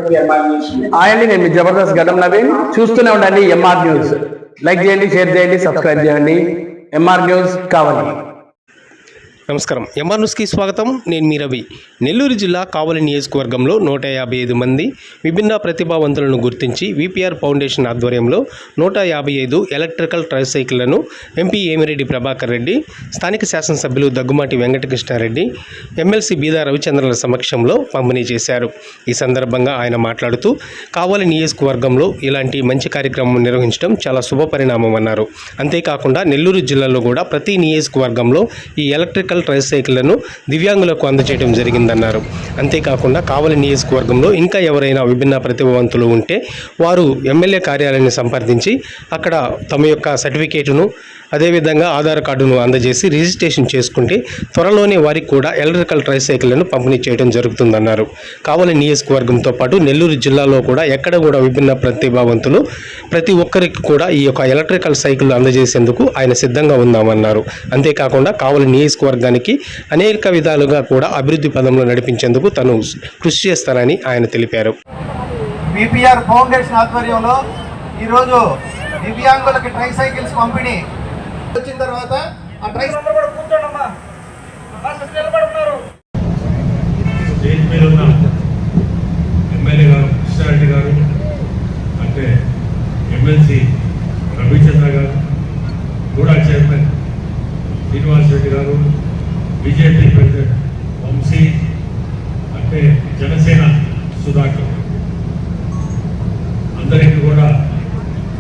అండి, నేను మీ జబర్దస్త్ గడ్డం నవీన్. చూస్తూనే ఉండండి ఎంఆర్ న్యూస్. లైక్ చేయండి, షేర్ చేయండి, సబ్స్క్రైబ్ చేయండి. ఎంఆర్ న్యూస్ కావాలి. నమస్కారం. ఎంఆర్ న్యూస్కి స్వాగతం. నేను మీ రవి. నెల్లూరు జిల్లా కావలి నియోజకవర్గంలో 155 మంది విభిన్న ప్రతిభావంతులను గుర్తించి విపిఆర్ ఫౌండేషన్ ఆధ్వర్యంలో 155 ఎలక్ట్రికల్ ట్రైసైకిళ్లను ఎంపీ ఏమిరెడ్డి ప్రభాకర్ రెడ్డి, స్థానిక శాసనసభ్యులు దగ్గుమాటి వెంకటకృష్ణారెడ్డి, ఎమ్మెల్సీ బీదా రవిచంద్రల సమక్షంలో పంపిణీ చేశారు. ఈ సందర్భంగా ఆయన మాట్లాడుతూ కావలి నియోజకవర్గంలో ఇలాంటి మంచి కార్యక్రమం నిర్వహించడం చాలా శుభపరిణామమన్నారు. అంతేకాకుండా నెల్లూరు జిల్లాలో కూడా ప్రతి నియోజకవర్గంలో ఈ ఎలక్ట్రికల్ ట్రైసైకిళ్లను దివ్యాంగులకు అందజేయడం జరిగిందన్నారు. అంతేకాకుండా కావలి నియోజకవర్గంలో ఇంకా ఎవరైనా విభిన్న ప్రతిభావంతులు ఉంటే వారు ఎమ్మెల్యే కార్యాలయాన్ని సంప్రదించి అక్కడ తమ యొక్క సర్టిఫికేటును అదేవిధంగా ఆధార్ కార్డును అందజేసి రిజిస్ట్రేషన్ చేసుకుంటే త్వరలోనే వారికి కూడా ఎలక్ట్రికల్ ట్రైసైకిళ్లను పంపిణీ చేయడం జరుగుతుందన్నారు. కావలి నియోజకవర్గంతో పాటు నెల్లూరు జిల్లాలో కూడా ఎక్కడ కూడా విభిన్న ప్రతిభావంతులు ప్రతి ఒక్కరికి కూడా ఈ యొక్క ఎలక్ట్రికల్ సైకిల్ అందజేసేందుకు ఆయన సిద్ధంగా ఉన్నామన్నారు. అంతేకాకుండా కావలి నియోజకవర్గానికి అనేక విధాలుగా కూడా అభివృద్ధి పదంలో నడిపించేందుకు తను కృషి చేస్తానని ఆయన తెలిపారు. విపిఆర్ ఫౌండేషన్ ఆధ్వర్యంలో ఈరోజు దివ్యాంగులకి ట్రైసైకిల్స్ పంపిణీ వచ్చిన తర్వాత ఆ ట్రైసైకిల్ కూడా కూర్చోండమ్మా నిలబడుతున్నారు. స్టేజ్ మీద ఉన్న ఎమ్మెల్యే గారు కృష్ణారెడ్డి గారు, అంటే ఎమ్మెల్సీ రవిచంద్ర గారు, గూడా చైర్మన్ శ్రీనివాస్ రెడ్డి గారు, బీజేపీ ప్రెసిడెంట్ వంశీ, అంటే జనసేన సుధాకర్, అందరికీ కూడా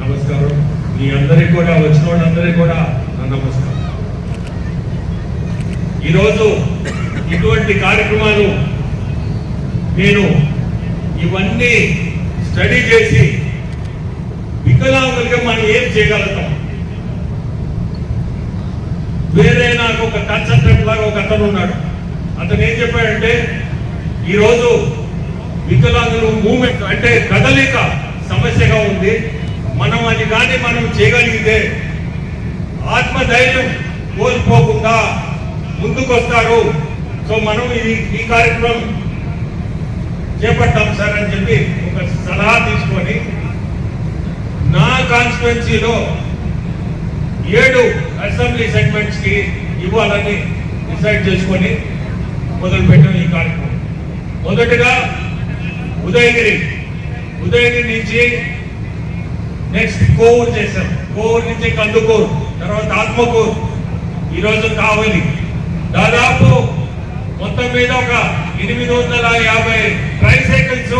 నమస్కారం. మీ అందరికీ కూడా వచ్చిన వాళ్ళందరికీ కూడా నా నమస్కారం. ఈరోజు ఇటువంటి కార్యక్రమాలు నేను ఇవన్నీ స్టడీ చేసి వికలాంగులుగా మనం ఏం చేయగలుగుతాం. వేరే నాకు ఒక కన్సల్టెంట్ లాగా ఒక అతను ఉన్నాడు. అతను ఏం చెప్పాడంటే ఈరోజు వికలాంగులు మూమెంట్ అంటే కదలిక సమస్యగా ఉంది. మనం అది కానీ మనం చేయగలిగితే ఆత్మధైర్యం కోల్పోకుండా ముందుకొస్తారు. సో మనం ఈ కార్యక్రమం చేపట్టాం సార్ అని చెప్పి ఒక సలహా తీసుకొని నా కాన్స్టిట్యున్సీలో 7 అసెంబ్లీ సెగ్మెంట్స్కి ఇవ్వాలని డిసైడ్ చేసుకొని మొదలుపెట్టాం ఈ కార్యక్రమం. మొదటగా ఉదయగిరి నుంచి నెక్స్ట్ కోవూరు చేశాం, కోవూరు నుంచి కందుకూరు, తర్వాత ఆత్మకూరు, ఈరోజు కావలి. దాదాపు మొత్తం మీద ఒక 850 ట్రైసైకిల్స్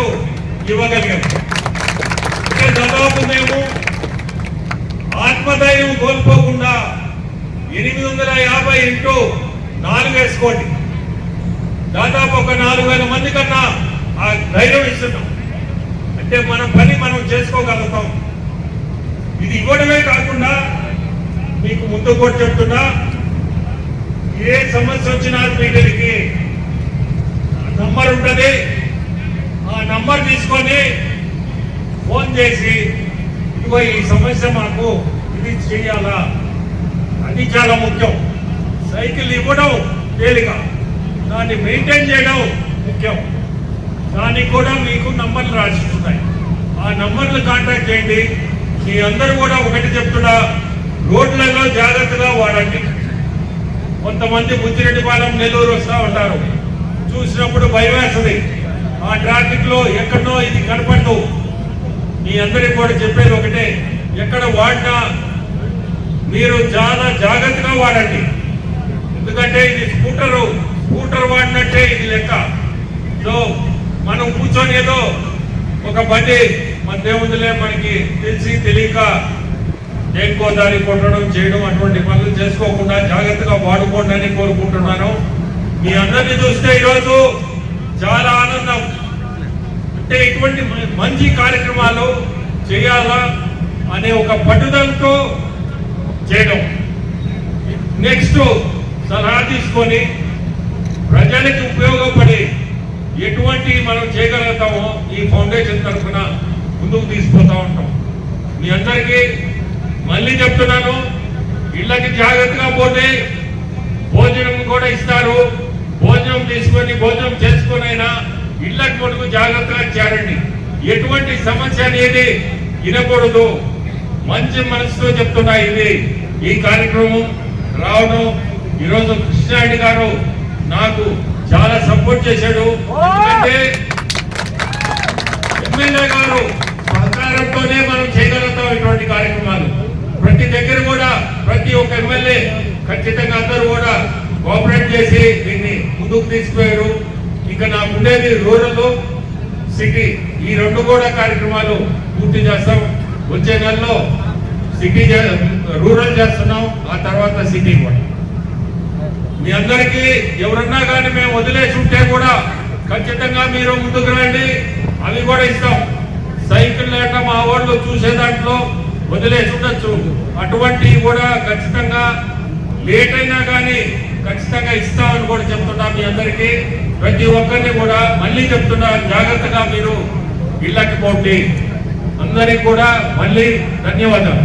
ఇవ్వగలిగాం. అంటే దాదాపు మేము ఆత్మధైర్యం కోల్పోకుండా 850 ఇంటూ 4 వేసుకోండి, దాదాపు ఒక 4000 మంది కన్నా ఆ ధైర్యం ఇస్తున్నాం. అంటే మన పని మనం చేసుకోగలుగుతాం. ఇది ఇవ్వడమే కాకుండా మీకు ముందు కూడా చెప్తున్నా, ఏ సమస్య వచ్చినా మీడికి నంబర్ ఉంటుంది. ఆ నంబర్ తీసుకొని ఫోన్ చేసి ఇదిగో ఈ సమస్య మాకు ఇది చేయాలా, అది చాలా ముఖ్యం. సైకిల్ ఇవ్వడం తేలిక, దాన్ని మెయింటైన్ చేయడం ముఖ్యం. దానికి కూడా మీకు నంబర్లు రాసిస్తున్నాయి. ఆ నంబర్లు కాంటాక్ట్ చేయండి. మీ అందరూ కూడా ఒకటి చెప్తున్నా, రోడ్లలో జాగ్రత్తగా వాడండి. కొంతమంది బుచ్చిరెడ్డిపాలెం నెల్లూరు వస్తూ ఉంటారు, చూసినప్పుడు భయం వేస్తుంది. ఆ ట్రాఫిక్ లో ఎక్కడో ఇది కనపడదు. మీ అందరికి కూడా చెప్పేది ఒకటే, ఎక్కడ వాడినా మీరు చాలా జాగ్రత్తగా వాడండి. ఎందుకంటే ఇది స్కూటర్ వాడినట్టే ఇది లెక్క. సో మనం కూర్చొని ఏదో ఒక బండి మన దేవుందులే మనకి తెలిసి తెలియక దేనికో దారి కొట్టడం చేయడం అటువంటి పనులు చేసుకోకుండా జాగ్రత్తగా వాడుకోండి అని కోరుకుంటున్నాను. మీ అందరినీ చూస్తే ఈరోజు చాలా ఆనందం. అంటే ఇటువంటి మంచి కార్యక్రమాలు చేయాలా అనే ఒక పట్టుదలతో చేయడం. నెక్స్ట్ సలహా తీసుకొని ప్రజలకు ఉపయోగపడి ఎటువంటి మనం చేయగలుగుతామో ఈ ఫౌండేషన్ తరఫున ముందుకు తీసుకుపోతా ఉంటాం. మీ అందరికీ మళ్ళీ చెప్తున్నాను, ఇళ్ళకి జాగ్రత్తగా పోతే భోజనం కూడా ఇస్తారు. భోజనం తీసుకొని భోజనం చేసుకునైనా ఇళ్ళకి మటుకు జాగ్రత్తగా చేరండి. ఎటువంటి సమస్య అనేది వినకూడదు. మంచి మనసుతో చెప్తున్నా. ఇది ఈ కార్యక్రమం రావడం ఈరోజు కృష్ణారెడ్డి గారు నాకు చాలా సపోర్ట్ చేశాడు. ఎందుకంటే ఎమ్మెల్యే గారు సహకారంతోనే మనం చేయగలుగుతాం ఇటువంటి కార్యక్రమాలు. ప్రతి దగ్గర కూడా ప్రతి ఒక్క ఎమ్మెల్యే ఖచ్చితంగా అందరూ కూడా కోఆపరేట్ చేసి దీన్ని ముందుకు తీసుకుపోయారు. ఇంకా నాకు ఉండేది రూరల్, సిటీ, ఈ రెండు కూడా కార్యక్రమాలు పూర్తి చేస్తాం. వచ్చే నెలలో సిటీ రూరల్ చేస్తున్నాం, ఆ తర్వాత సిటీ కూడా. మీ అందరికీ ఎవరన్నా కానీ మేము వదిలేసి ఉంటే కూడా ఖచ్చితంగా మీరు ముందుకు రండి, అవి కూడా ఇస్తాం. సైకిల్ లేక మా వాళ్ళు చూసే దాంట్లో వదిలేసి ఉండొచ్చు, అటువంటివి కూడా ఖచ్చితంగా లేట్ అయినా కానీ ఖచ్చితంగా ఇస్తామని కూడా చెప్తున్నా. మీ అందరికీ ప్రతి ఒక్కరిని కూడా మళ్ళీ చెప్తున్నా, జాగ్రత్తగా మీరు ఇళ్ళకి పోండి. అందరికీ కూడా మళ్ళీ ధన్యవాదాలు.